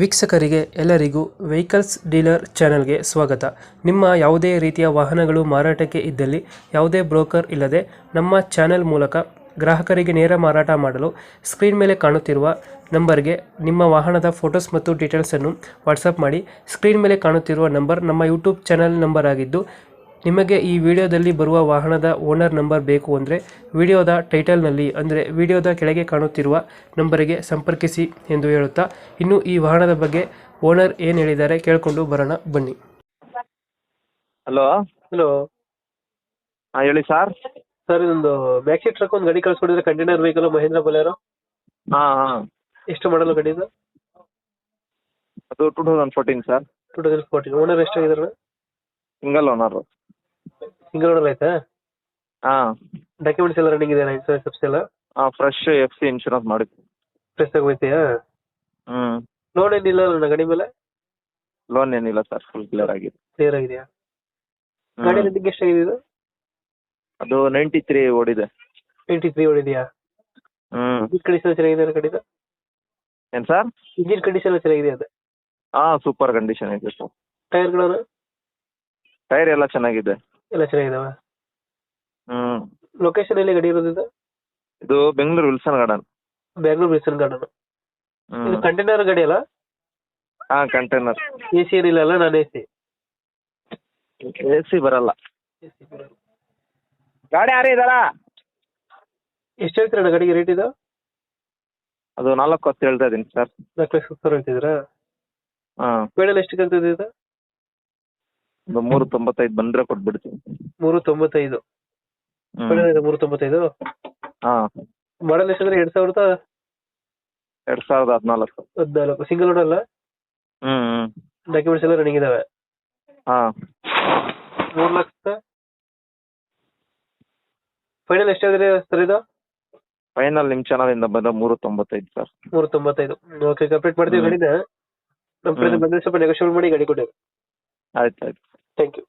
ವೀಕ್ಷಕರಿಗೆ ಎಲ್ಲರಿಗೂ vehicles dealer ಚಾನೆಲ್ಗೆ ಸ್ವಾಗತ. ನಿಮ್ಮ ಯಾವುದೇ ರೀತಿಯ ವಾಹನಗಳು ಮಾರಾಟಕ್ಕೆ ಇದ್ದಲ್ಲಿ ಯಾವುದೇ ಬ್ರೋಕರ್ ಇಲ್ಲದೆ ನಮ್ಮ ಚಾನೆಲ್ ಮೂಲಕ ಗ್ರಾಹಕರಿಗೆ ನೇರ ಮಾರಾಟ ಮಾಡಲು ಸ್ಕ್ರೀನ್ ಮೇಲೆ ಕಾಣುತ್ತಿರುವ ನಂಬರ್ಗೆ ನಿಮ್ಮ ವಾಹನದ ಫೋಟೋಸ್ ಮತ್ತು ಡೀಟೇಲ್ಸನ್ನು ವಾಟ್ಸಪ್ ಮಾಡಿ. ಸ್ಕ್ರೀನ್ ಮೇಲೆ ಕಾಣುತ್ತಿರುವ ನಂಬರ್ ನಮ್ಮ ಯೂಟ್ಯೂಬ್ ಚಾನೆಲ್ ನಂಬರ್ ಆಗಿದ್ದು, ನಿಮಗೆ ಈ ವಿಡಿಯೋದಲ್ಲಿ ಬರುವ ವಾಹನದ ಓನರ್ ನಂಬರ್ ಬೇಕು ಅಂದರೆ ವಿಡಿಯೋದ ಟೈಟಲ್ನಲ್ಲಿ ಅಂದರೆ ವಿಡಿಯೋದ ಕೆಳಗೆ ಕಾಣುತ್ತಿರುವ ನಂಬರಿಗೆ ಸಂಪರ್ಕಿಸಿ ಎಂದು ಹೇಳುತ್ತಾ, ಇನ್ನು ಈ ವಾಹನದ ಬಗ್ಗೆ ಓನರ್ ಏನು ಹೇಳಿದ್ದಾರೆ ಕೇಳಿಕೊಂಡು ಬರೋಣ ಬನ್ನಿ. ಹಲೋ. ಹಲೋ ಹಾಂ ಹೇಳಿ ಸರ್. ಸರ್, ಇದೊಂದು ಮ್ಯಾಕ್ಸಿ ಟ್ರಕ್ ಒಂದು ಗಾಡಿ ಕಳಿಸ್ಕೊಡಿದ್ರೆ, ಕಂಟೈನರ್ ವೆಹಿಕಲ್ ಮಹೇಂದ್ರ ಬೊಲೆರೋ. ಹಾಂ ಹಾಂ ಎಷ್ಟು ಮಾಡಲು ಗಾಡಿದು? ಅದು 2014 ಸರ್. 2014. ಓನರ್ ಎಷ್ಟಾಗಿದ್ದಾರೆ? Single owner. ಸಿಂಗಲ್ ಓನರ್ ಆಯ್ತಾ? ಹಾಂ ಡಾಕ್ಯುಮೆಂಟ್ಸ್ ಎಲ್ಲ ರನ್ನಿಂಗ್ ಇದೆಯಾ? ಇನ್ಸೂರೆನ್ಸ್ ಎಲ್ಲ ಹಾಂ ಫ್ರೆಶ್ FC ಇನ್ಶೂರೆನ್ಸ್ ಮಾಡಿದ್ವಿ. ಫ್ರೆಶ್ ಆಗೋಯ್ತೀಯಾ? ಹ್ಞೂ. ಲೋನ್ ಏನಿಲ್ಲ ನನ್ನ ಗಾಡಿ ಮೇಲೆ? ಲೋನ್ ಏನಿಲ್ಲ ಸರ್, ಫುಲ್ ಕ್ಲಿಯರ್ ಆಗಿದೆ. ಕ್ಲಿಯರ್ ಆಗಿದೆಯಾ? ಗಾಡಿ ರೇಟಿಂಗ್ ಎಷ್ಟಾಗಿದೆ ಇದು? ಅದು 93 ಓಡಿದೆ. 93 ಹೊಡಿದೆಯಾ? ಇಂಜಿನ್ ಕಂಡೀಷನ್ ಚೆನ್ನಾಗಿದೆ ಗಾಡಿದು? ಏನು ಸರ್? ಇಂಜಿನ್ ಕಂಡೀಷನ್ ಚೆನ್ನಾಗಿದೆ ಅದು? ಹಾಂ ಸೂಪರ್ ಕಂಡೀಷನ್ ಇದೆ ಸರ್. ಟೈರ್ಗಳು? ಟೈರ್ ಎಲ್ಲ ಚೆನ್ನಾಗಿದೆ. ಎಲ್ಲ ಚೆನ್ನಾಗಿದಾವ? ಹ್ಞೂ. ಲೊಕೇಶನ್ ಎಲ್ಲಿ ಗಾಡಿ ಇರೋದು? ಇದು Bengaluru Wilson garden. Bangalore Wilson garden. ಇದು ಹ್ಞೂ. ಕಂಟೈನರ್ ಗಾಡಿ ಅಲ್ಲ? ಹಾಂ ಕಂಟೈನರ್. AC ಏನಿಲ್ಲ ಅಲ್ಲ? ನಾನ್ AC? AC ಬರಲ್ಲ. ಗಾಡಿ ಯಾರೇ ಇದ್ದಾರಾ? ಎಷ್ಟು ಹೇಳ್ತೀರಣ್ಣ ಗಾಡಿಗೆ ರೇಟ್ ಇದು? ಅದು 4 ಹೇಳ್ತಾ ಇದ್ದೀನಿ ಸರ್. 4,70,000 ಹೇಳ್ತಿದ್ದೀರಾ? ಹಾಂ. ಫೈನಲ್ ಎಷ್ಟು ಆಗ್ತದೆ ಇದು? ಒಂದು 395 ಬಂದರೆ ಕೊಟ್ಬಿಡ್ತೀನಿ. 395. ಫೈನಲ್ ಇದೆ 395? ಹಾಂ. ಮಾಡಲ್ ಎಷ್ಟಂದ್ರೆ 2014. 2014. ಸಿಂಗಲ್ ಓನರ್ ಅಲ್ಲ? ಹ್ಞೂ ಹ್ಞೂ. ಡಾಕ್ಯುಮೆಂಟ್ಸ್ ಎಲ್ಲ ರನ್ನಿಂಗ್ ಇದಾವೆ? ಹಾಂ. 3 ಲಕ್ಷ ಫೈನಲ್ ಎಷ್ಟಾದ್ರೆ ಸರ್ ಇದು? ಫೈನಲ್ ನಿಮ್ಮ ಚಾನಲಿಂದ ಬಂದ 395 ಸರ್. 395. ಓಕೆ, ಕಂಪ್ಲೀಟ್ ಮಾಡ್ತೀವಿ ಗಾಡಿನ. ನಮ್ಮ ಕಡೆ ಬಂದರೆ ಸ್ವಲ್ಪ ನೆಗೋಷಿಯೇಟ್ ಮಾಡಿ ಗಾಡಿ ಕೊಡಿ. ಆಯ್ತು ಆಯ್ತು. Thank you.